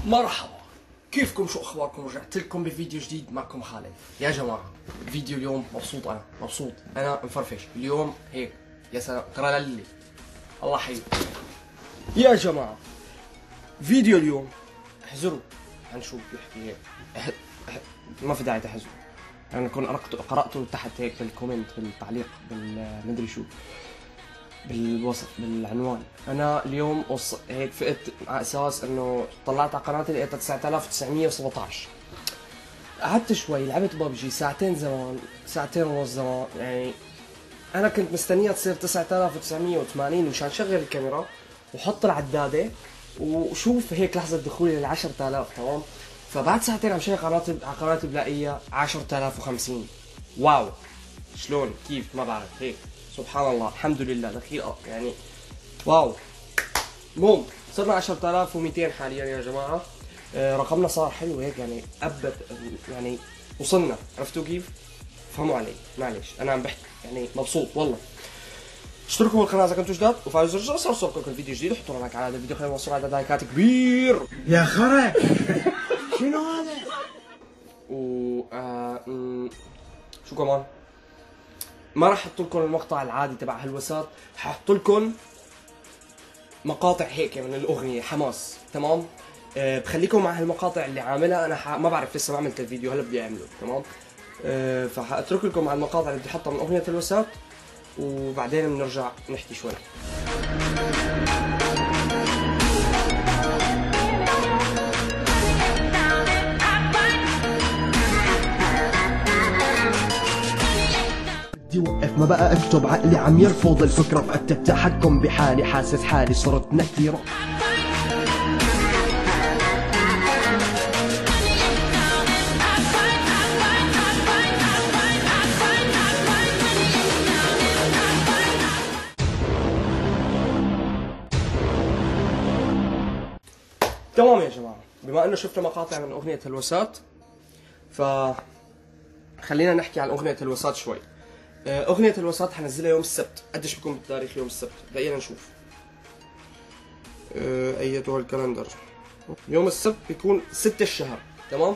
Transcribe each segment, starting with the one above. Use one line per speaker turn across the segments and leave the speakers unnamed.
مرحبا، كيفكم؟ شو اخباركم؟ رجعت لكم بفيديو جديد. معكم خالد. يا جماعه فيديو اليوم مبسوط، انا مبسوط، انا مفرفش اليوم هيك. يا سلام، ترى للي الله حي. يا جماعه فيديو اليوم احذروا عن شو بيحكي هيك. ما في داعي تحذروا، انا كنت قراته تحت هيك بالكومنت، بالتعليق، بالمدري شو، بالوصف، بالعنوان. انا اليوم هيك فقت على اساس انه طلعت على قناتي لقيتها 9917. قعدت شوي لعبت ببجي ساعتين زمان، ساعتين ونص زمان يعني. انا كنت مستنيها تصير 9980 مشان شغل الكاميرا وحط العداده وشوف هيك لحظه دخولي لل 10000. تمام، فبعد ساعتين عم شيك على قناتي بلاقيها 10050. واو، شلون كيف ما بعرف هيك. سبحان الله، الحمد لله دخيل يعني. واو. المهم صرنا 10200 حاليا يا جماعه. رقمنا صار حلو هيك يعني، أبت يعني وصلنا. عرفتوا كيف؟ فهموا علي، معلش انا عم بحكي يعني مبسوط والله. اشتركوا بالقناه اذا كنتوا جداد وفعلوا زر الجرس ليوصلكم كل فيديو جديد، وحطوا لايك على هذا الفيديو، خلينا نوصل عدد لايكات كبير
يا خرا. شنو هذا؟
و شو كمان؟ ما راح احط لكم المقطع العادي تبع هلوسات، حاحط لكم مقاطع هيك من الاغنيه حماس. تمام، بخليكم مع هالمقاطع اللي عاملها انا. ما بعرف لسه ما عملت الفيديو، هلا بدي اعمله. تمام، فحاترك لكم مع المقاطع اللي بدي احطها من اغنيه هلوسات، وبعدين بنرجع نحكي شوي.
بدي وقف، ما بقى اكتب، عقلي عم يرفض الفكرة، فقدت التحكم بحالي، حاسس حالي صرت نكيرة.
تمام يا جماعه، بما انه شفنا مقاطع من اغنيه هلوسات، ف خلينا نحكي عن اغنيه هلوسات شوي. اغنيه هلوسات حنزلها يوم السبت. قديش بكون بالتاريخ يوم السبت؟ دقيقه نشوف. ايتها الكالندر، يوم السبت بيكون 6 الشهر. تمام،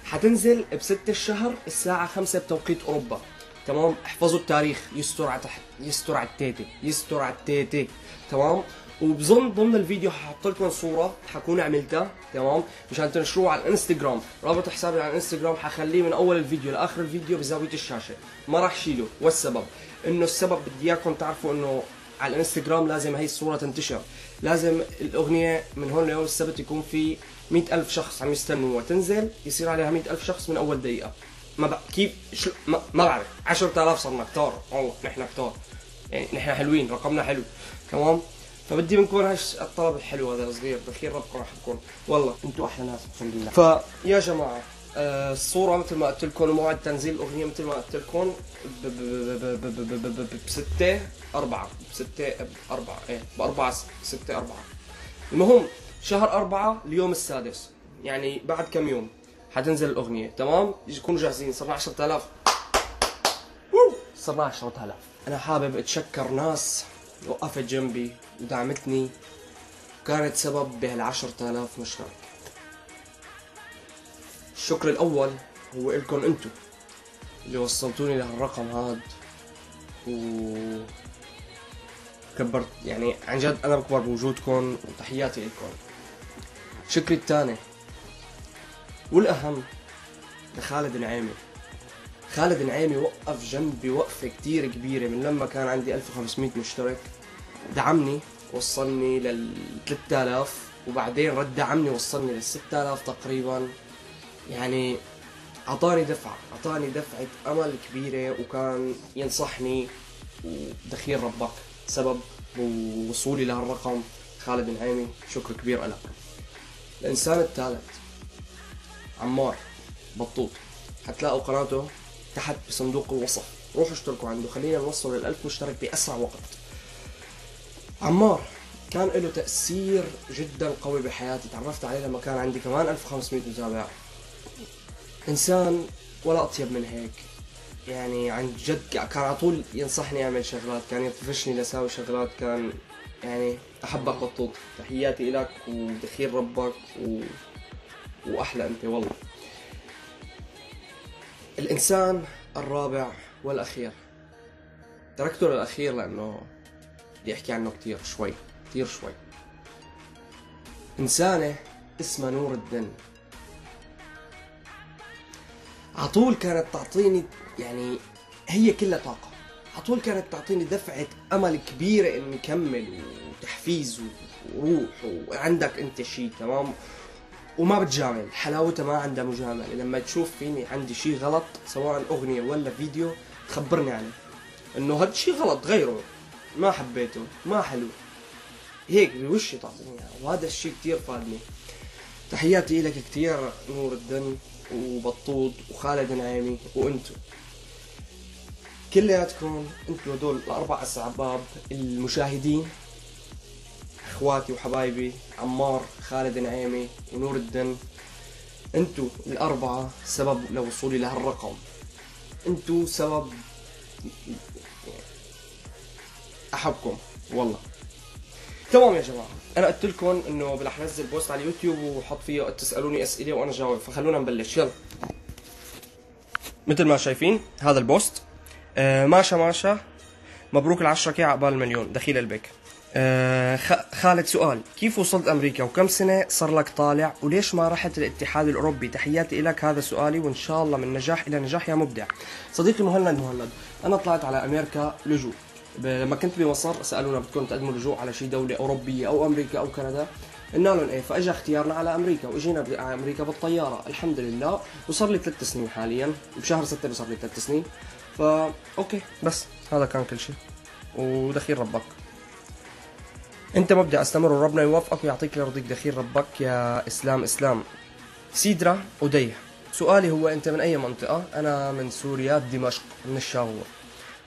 حتنزل ب6 الشهر الساعه 5 بتوقيت اوروبا. تمام، احفظوا التاريخ، يستر على تحت، يستر على التيتي، يستر على التيتي. تمام، وبظن ضمن الفيديو ححط لكم صوره حكون عملتها. تمام، مشان تنشروه على الانستغرام. رابط حسابي على الانستغرام حخليه من اول الفيديو لاخر الفيديو بزاويه الشاشه، ما راح شيله. والسبب انه السبب بدي اياكم تعرفوا انه على الانستغرام لازم هي الصوره تنتشر. لازم الاغنيه من هون ليوم السبت يكون في 100,000 شخص عم يستنوها تنزل، يصير عليها 100,000 شخص من اول دقيقه. ما بقى كيف ما بعرف. 10,000 صرنا كتار والله، نحن كتار يعني، نحن حلوين، رقمنا حلو. تمام، فبدي منكم هاش الطلب الحلو هذا الصغير، بخير ربكم يحبكم والله، انتم احلى ناس اقسم بالله. فيا جماعه الصوره مثل ما قلت لكم، وموعد تنزيل الاغنيه مثل ما قلت لكم ب 6 4 ب 6 4 ب 4 6 4. المهم شهر 4 اليوم السادس، يعني بعد كم يوم حتنزل الاغنيه. تمام، يكونوا جاهزين. صرنا 10,000، صرنا 10,000. انا حابب اتشكر ناس وقفت جنبي ودعمتني وكانت سبب بهال10,000 مشترك. الشكر الاول هو إلكم انتو اللي وصلتوني لهالرقم هاد، و كبرت يعني عن جد. انا بكبر بوجودكم وتحياتي لكم. شكري الثاني والاهم لخالد نعيمي. خالد نعيمي وقف جنبي وقفة كتير كبيرة من لما كان عندي 1500 مشترك، دعمني وصلني لل 3000، وبعدين رد دعمني وصلني لل 6000 تقريبا. يعني اعطاني دفعة امل كبيرة، وكان ينصحني. ودخيل ربك سبب بوصولي لهالرقم خالد نعيمي، شكر كبير لك. الانسان الثالث عمار بطوط، حتلاقوا قناته تحت بصندوق الوصف، روحوا اشتركوا عنده. خلينا نوصل لل1000 مشترك بأسرع وقت. عمار كان له تأثير جدا قوي بحياتي، تعرفت عليه لما كان عندي كمان 1500 متابع. إنسان ولا أطيب من هيك يعني، عن جد كان على طول ينصحني أعمل شغلات، كان يطفشني لساوي شغلات، كان يعني احبك بطوط، تحياتي لك ودخيل ربك واحلى انت والله. الانسان الرابع والاخير، تركته للاخير لانه بدي احكي عنه كتير شوي. انسانة اسمها نور الدين، عطول كانت تعطيني، يعني هي كلها طاقة، عطول كانت تعطيني دفعة امل كبيرة اني اكمل وتحفيز وروح وعندك انت شيء تمام، وما بتجامل، حلاوتها ما عندها مجاملة. لما تشوف فيني عندي شيء غلط سواء اغنية ولا فيديو تخبرني عنه، انه هذا الشيء غلط غيره، ما حبيته، ما حلو، هيك بوشي تعطيني اياه، وهذا الشيء كتير فادني. تحياتي لك كتير نور الدين وبطوط وخالد نعيمي وانتو كلياتكم، انتو هدول الاربع اسباب المشاهدين، اخواتي وحبايبي عمار، خالد نعيمي ونور الدين، انتو الاربعة سبب لوصولي لهالرقم، انتو سبب، احبكم والله. تمام يا جماعة، انا قلت لكم انه رح انزل بوست على اليوتيوب وحط فيه تسألوني اسئلة وانا جاوب، فخلونا نبلش يلا. مثل ما شايفين هذا البوست، ماشا مبروك ال10K عقبال المليون، دخيل البيك. خالد سؤال، كيف وصلت امريكا وكم سنة صار لك طالع وليش ما رحت الاتحاد الاوروبي؟ تحياتي لك، هذا سؤالي وان شاء الله من نجاح الى نجاح يا مبدع. صديقي مهند، انا طلعت على امريكا لجوء، لما كنت بمصر سالونا بدكم تقدموا لجوء على شي دولة اوروبية او امريكا او كندا، قلنا لهم ايه، فاجا اختيارنا على امريكا واجينا على امريكا بالطيارة الحمد لله، وصار لي 3 سنين حاليا، بشهر 6 صار لي 3 سنين، فا اوكي بس هذا كان كل شيء، ودخيل ربك انت مبدع، استمر وربنا يوفقك ويعطيك اللي يرضيك، دخيل ربك يا اسلام. سيدرا وديه، سؤالي هو انت من اي منطقة؟ انا من سوريا دمشق من الشاغور.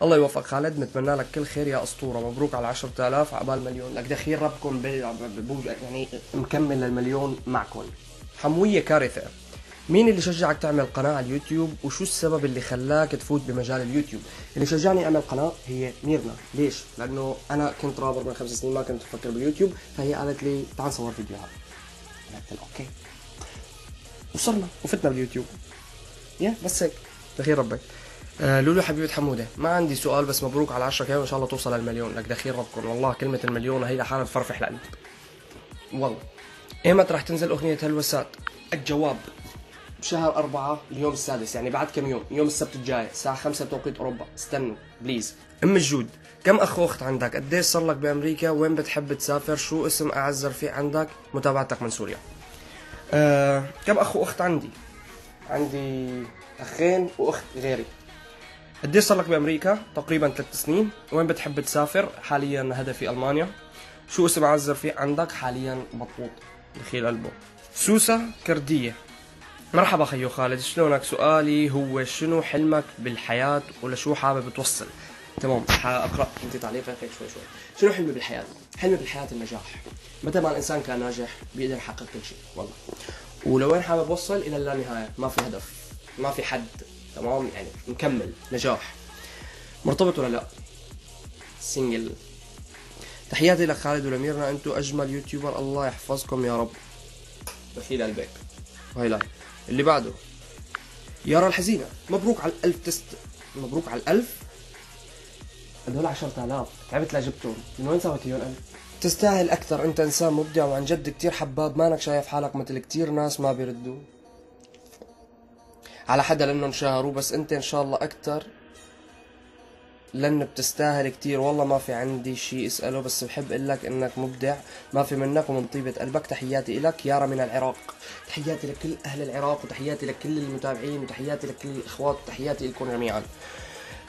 الله يوفقك خالد، نتمنى لك كل خير يا اسطورة، مبروك على 10,000 عقبال مليون، لك دخيل ربكم يعني مكمل للمليون معكم. حموية كارثة، مين اللي شجعك تعمل قناة على اليوتيوب وشو السبب اللي خلاك تفوت بمجال اليوتيوب؟ اللي شجعني اعمل قناة هي ميرنا، ليش؟ لانه انا كنت رابر من 5 سنين ما كنت افكر باليوتيوب، فهي قالت لي تعال نصور فيديوهات، قلت لها اوكي، وصرنا وفتنا باليوتيوب، بس هيك دخيل ربك. لولو حبيبة حمودة، ما عندي سؤال بس مبروك على 10K وان شاء الله توصل للمليون، لك دخيل ربكم، والله كلمة المليون هي لحالها تفرفح القلب والله. ايمتى راح تنزل اغنية هلوسات؟ الجواب بشهر 4 اليوم السادس، يعني بعد كم يوم، يوم السبت الجاي الساعة 5 بتوقيت اوروبا، استنوا بليز. ام الجود، كم اخ واخت عندك؟ قديش صار لك بامريكا؟ وين بتحب تسافر؟ شو اسم اعز رفيق عندك؟ متابعتك من سوريا. كم اخ واخت عندي؟ عندي اخين واخت غيري. قديش صار لك بامريكا؟ تقريبا 3 سنين. وين بتحب تسافر؟ حاليا هدفي المانيا. شو اسم اعز رفيق عندك؟ حاليا بطوط، دخيل قلبه. سوسة كردية، مرحبا خيو خالد، شلونك؟ سؤالي هو شنو حلمك بالحياة ولشو حابب توصل؟ تمام، حاقرأ انت تعليقك هيك شوي. شنو حلمي بالحياة؟ حلمي بالحياة النجاح، متى ما الانسان كان ناجح بيقدر يحقق كل شيء والله. ولوين حابب اوصل؟ الى اللا نهاية، ما في هدف، ما في حد، تمام، يعني نكمل نجاح. مرتبط ولا لا؟ سنجل. تحياتي لك خالد ولميرنا، انتو اجمل يوتيوبر، الله يحفظكم يا رب، دخيل قلبك. وهي لاي اللي بعده، يارا الحزينة، مبروك على 1000 مبروك على 1000. هدول 10,000 تعبت لجبتهم، من وين سويتيهم 1000؟ تستاهل اكثر، انت انسان مبدع وعن جد كتير حباب، مانك شايف حالك مثل كتير ناس ما بيردوا على حدا لانه انشهروا، بس انت ان شاء الله اكثر لأن بتستاهل كتير والله. ما في عندي شيء اسأله، بس بحب اقلك انك مبدع، ما في منك ومن طيبة قلبك. تحياتي لك يارا من العراق، تحياتي لكل اهل العراق، وتحياتي لكل المتابعين، وتحياتي لكل الاخوات، وتحياتي لكم جميعا.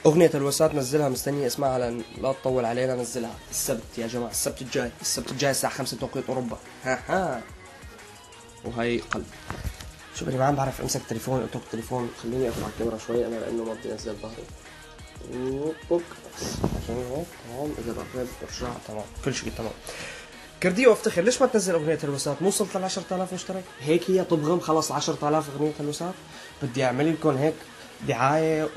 اغنية الوسات نزلها، مستني اسمعها لان لا تطول علينا، نزلها السبت يا جماعة، السبت الجاي الساعة 5 توقيت اوروبا. ها وهي قلب. شوف انا ما عم بعرف امسك تليفون، اترك تليفون، خليني ارفع الكاميرا شوي انا لانه ما بدي انزل ظهري. عشان هيك تمام، اذا رفعت برجع تمام، كل شيء تمام. كردية وافتخر، ليش ما تنزل اغنية الوسات؟ مو وصلت ل 10,000 مشترك؟ هيك هي تبغم خلص 10,000 اغنية الوسات؟ بدي اعمل لكم هيك دعاية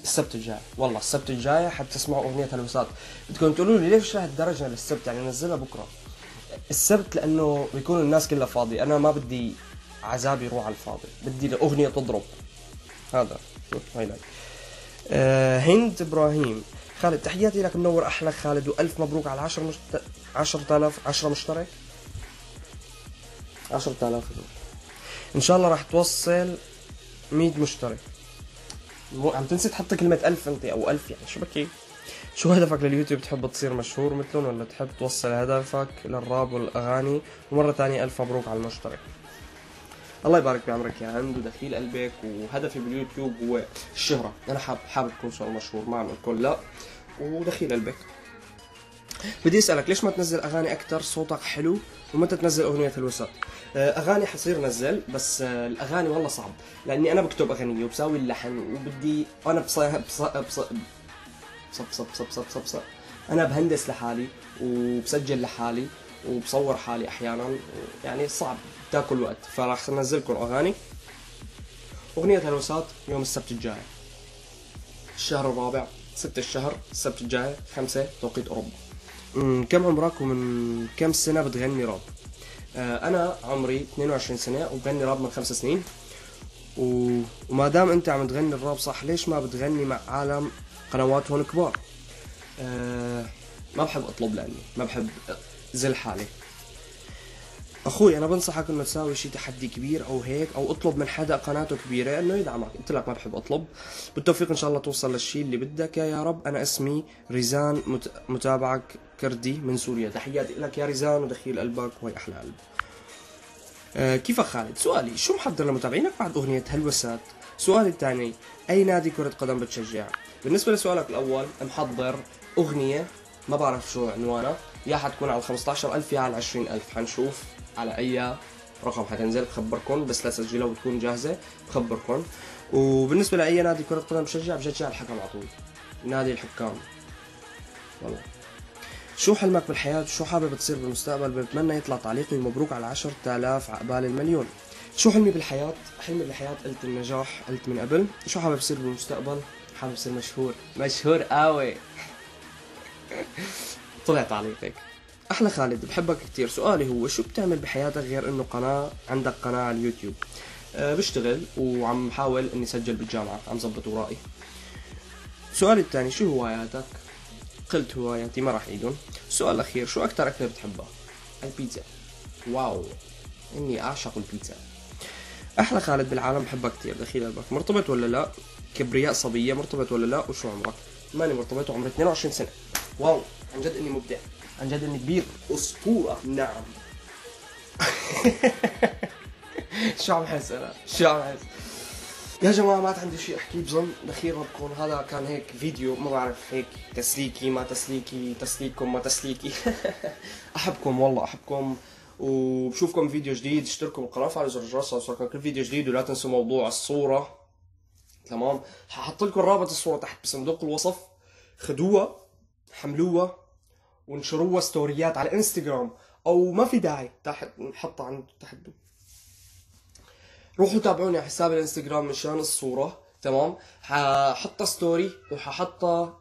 السبت الجاي، والله السبت الجاي حتسمعوا اغنيه هلوسات. بدكم تقولوا لي ليش لهالدرجه للسبت؟ يعني نزلها بكره. السبت لانه بيكون الناس كلها فاضيه، انا ما بدي عذابي يروح على الفاضي، بدي الاغنيه تضرب. هذا هاي لايك. هند ابراهيم، خالد تحياتي لك، منور احلى خالد، والف مبروك على 10,000 مشترك. 10,000 ان شاء الله راح توصل 100 مشترك. عم تنسي تحط كلمة 1000 انت، او 1000 يعني شو بكي. شو هدفك لليوتيوب؟ تحب تصير مشهور مثلهم ولا تحب توصل هدفك للراب والاغاني؟ ومرة ثانية الف مبروك على المشترك. الله يبارك بعمرك يا هند ودخيل قلبك. وهدفي باليوتيوب هو الشهرة، انا حابب اكون شغل مشهور، ما عم اقول لا. ودخيل قلبك. بدي اسالك ليش ما تنزل اغاني اكثر؟ صوتك حلو. ومتى تنزل اغنيه الوسط؟ اغاني حصير نزل، بس الاغاني والله صعب، لاني انا بكتب اغنيه وبساوي اللحن وبدي انا انا بهندس لحالي وبسجل لحالي وبصور حالي احيانا، يعني صعب، تاكل وقت. فراح انزلكم اغاني. اغنيه الوسط يوم السبت الجاي، الشهر الرابع 6 الشهر، السبت الجاي 5 توقيت اوروبا. كم عمرك ومن كم سنة بتغني راب؟ أنا عمري 22 سنة وبغني راب من 5 سنين. وما دام أنت عم تغني الراب صح، ليش ما بتغني مع عالم قنوات هون كبار؟ ما بحب أطلب، لأني ما بحب زل حالي. أخوي أنا بنصحك إنه تساوي شي تحدي كبير أو هيك، أو اطلب من حدا قناته كبيرة إنه يدعمك. قلت لك ما بحب أطلب. بالتوفيق إن شاء الله توصل للشي اللي بدك يا رب. أنا اسمي ريزان، متابعك كردي من سوريا. تحياتي لك يا ريزان ودخيل قلبك، وهي أحلى قلب. كيفك خالد؟ سؤالي شو محضر لمتابعينك بعد أغنية هلوسات؟ سؤالي الثاني أي نادي كرة قدم بتشجع؟ بالنسبة لسؤالك الأول محضر أغنية ما بعرف شو عنوانها، يا حتكون على 15,000 يا على 20,000، حنشوف على أي رقم حتنزل بخبركم، بس لا تسجلها وتكون جاهزة بخبركم. وبالنسبة لأي نادي كرة قدم بشجع الحكم على طول، نادي الحكام والله. شو حلمك بالحياة؟ شو حابب تصير بالمستقبل؟ بتمنى يطلع تعليقي مبروك على 10,000 عقبال المليون. شو حلمي بالحياة؟ حلمي بالحياة قلت النجاح، قلت من قبل. شو حابب تصير بالمستقبل؟ حابب تصير مشهور قوي. طلع تعليقك. احلى خالد بحبك كتير. سؤالي هو شو بتعمل بحياتك غير انه عندك قناة على اليوتيوب؟ بشتغل وعم حاول اني اسجل بالجامعة، عم زبط ورائي. سؤالي الثاني شو هواياتك؟ قلت هواياتي ما راح اعيدهم. السؤال الاخير شو اكثر اكلة بتحبها؟ البيتزا. واو اني اعشق البيتزا. احلى خالد بالعالم بحبك كتير. دخيل قلبك. مرتبط ولا لا؟ كبرياء صبية. مرتبط ولا لا؟ وشو عمرك؟ ماني مرتبط وعمري 22 سنة. واو عن جد اني مبدع، عن جد اني كبير، اسطورة. نعم. شو عم حس انا؟ شو عم حس؟ يا جماعة ما عاد عندي شيء احكيه، بظن دخيل ربكم. هذا كان هيك فيديو ما بعرف هيك تسليكي ما تسليكي، تسليككم ما تسليكي. احبكم والله احبكم، وبشوفكم فيديو جديد. اشتركوا بالقناة وفعلوا زر الجرس ليوصلكم كل فيديو جديد. ولا تنسوا موضوع الصورة، تمام؟ ححط لكم رابط الصورة تحت بصندوق الوصف، خدوها حملوها وانشروها ستوريات على انستغرام، او ما في داعي تحت نحطها عند تحت. روحوا تابعوني على حساب الانستغرام مشان الصورة، تمام؟ ححطها ستوري وححطها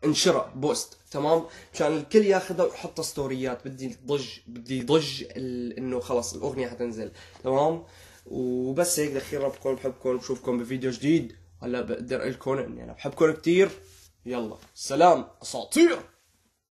انشرة بوست، تمام؟ مشان الكل ياخذها ويحطها ستوريات. بدي ضج انه خلص الاغنية حتنزل، تمام؟ وبس هيك. دخيل ربكم، بحبكم، بشوفكم بفيديو جديد. هلا بقدر اقول لكم اني انا بحبكم كتير. يلا سلام اساطير.